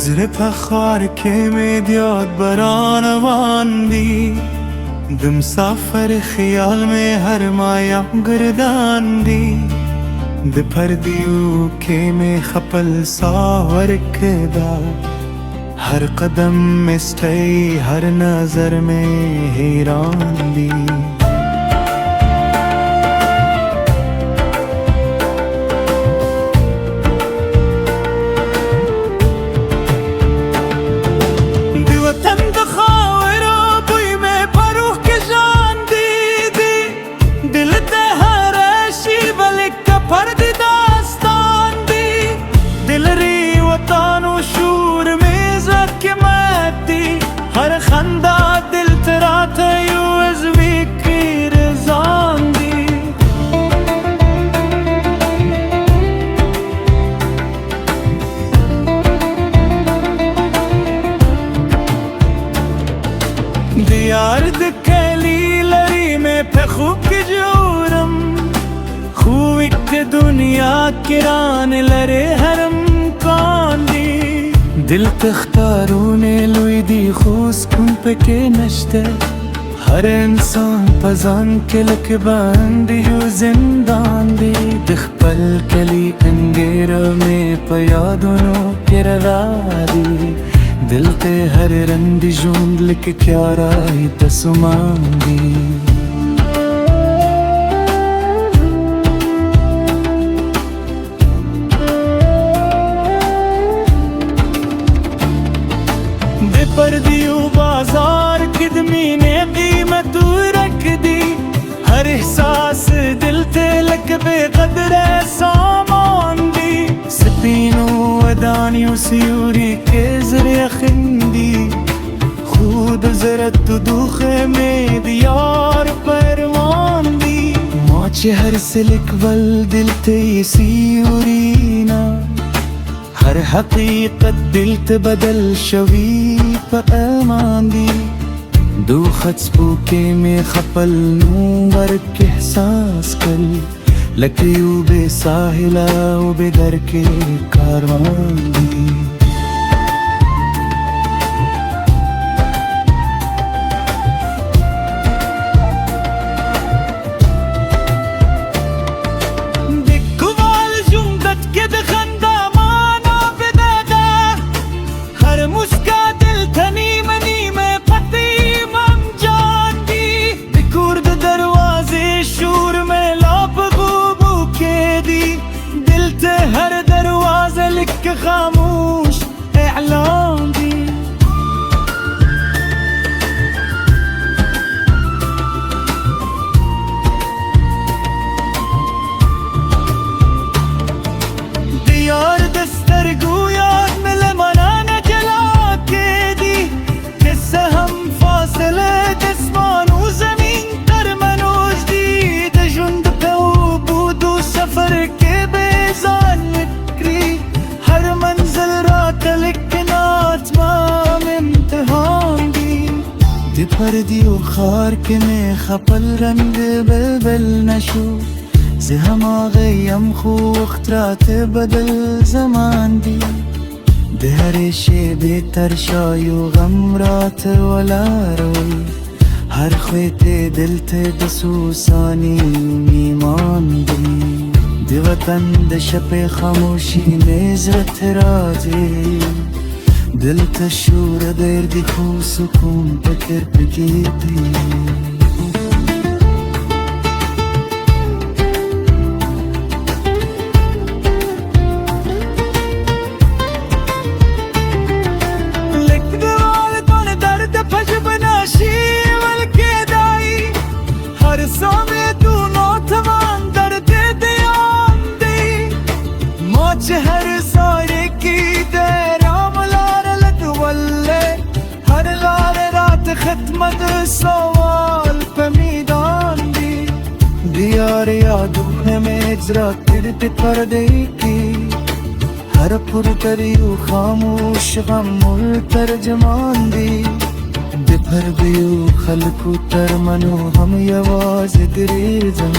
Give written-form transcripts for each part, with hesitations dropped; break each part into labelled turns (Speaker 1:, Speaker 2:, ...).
Speaker 1: بزرفها خوار كمديات برانا واندي دمسافر خيال में हर माया गर्दान दी दफर दियो के में खपल सावर कदा हर कदम में स्टे हर नजर में हैरान दी हर खंदा दिल तेरा थे की रज़ान दी दियार दकली लरी में फखूब की जोरम खूब के दुनिया किरान लरे हरम कांदी दिल तख्तारोने लुईदी खूस कुन पके नश्ते हर इंसान पजान के लक बांदी यू जिंदान दी दखपल कली अंगेर में पयादोनो किरवादी दिल ते हर रंग जूंद लिख क्या राही तसुमांदी पर दियो बाजार खिदमी ने कीमत रख दी हर एहसास दिल ते लग बेकदर सामान दी सपीनो अदानियों सियूरी के जरिए खिंदी खुद जरत दुखे में दियार परवान दी मौचे हर सिलिक वल दिल ते सियूरीना हर हकीकत दिल तबदल शवी पअमान दी दो खत स्पूके में खपल नूर के एहसास कल लकयू बे साहिला बे दर के कारवान दी खामोश एलान दी दियार दस्तर गुयात मिल मनाने जला के दी किससे हम फासले जिस्मानो जमीन तर मनोज दी दजुंद पे बूदू सफर के बेजान हर मंजिल रात लिखना तमाम इम्तिहान दी पर दियो खार के में खपल रंग बलबल नशू से हम गयम खू अख्तरात बदल जमान दी दहरे शे बेतर शायु गम रात वला रोई हर ख्वेते दिल थे दसूसानी मीमान दी दिवतन दशपे खामोशी में इज़्ज़त राजे दिल तशूर देर दिखो सुकून तकर पकीती हर समय तू नौतमान दर्द हर सारे की तेराम लार लटवल्ले हर लार रात खत्मत सवाल पे मीदान दी दियार यादों में जरा तिरत पर्दे की हर पुर करियो खामोश गमुल तर्जमान दी दिफर दियो खलकु तर मनो हम यवाज दिरेजम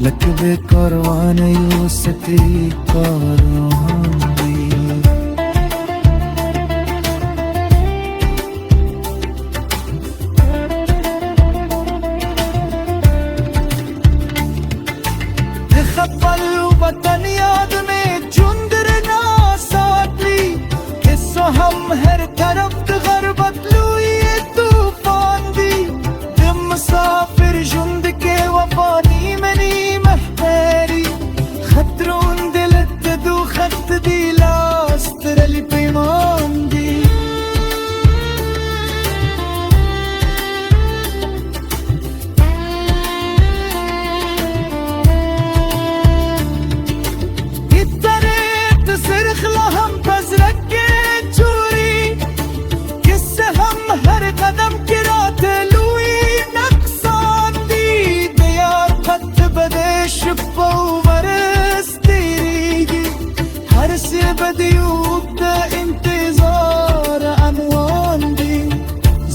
Speaker 1: लकबे करवाने यूसती कारवान दी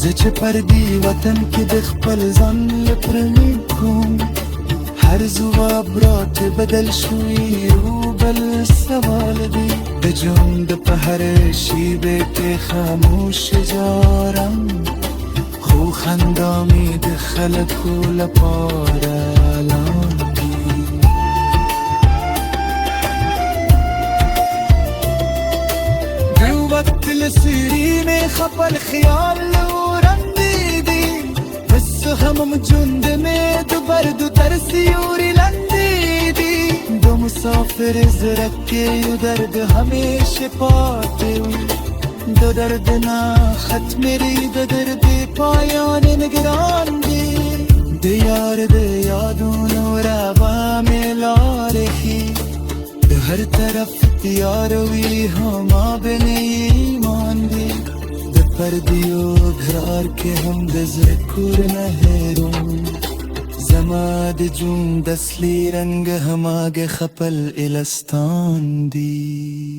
Speaker 1: زچ پردی وطن کې د خپل ځان لپاره کوم هر ځواب رات بدل شوی رو بل سوال دی د ژوند په هر شیبه کې خاموش جارم خو خندا مې د خلکو لپاره لاندې د وخت لسیری مې خپل خیال ورندې بس هم جند میں دوبر دو ترسیوری لندی دی دو مسافر زرک کے یو درد ہمیشہ پاتے ہوئی دو درد نا ختم ری دو درد پایان نگران دی دیار دے یادوں نورابا میں لارہی دو ہر طرف تیار ہوئی ہما بنے ایمان دی پردیو گھرار کے هم د ذکر نهرون زما د جون دسلی رنگ هماگ خپل الستان دی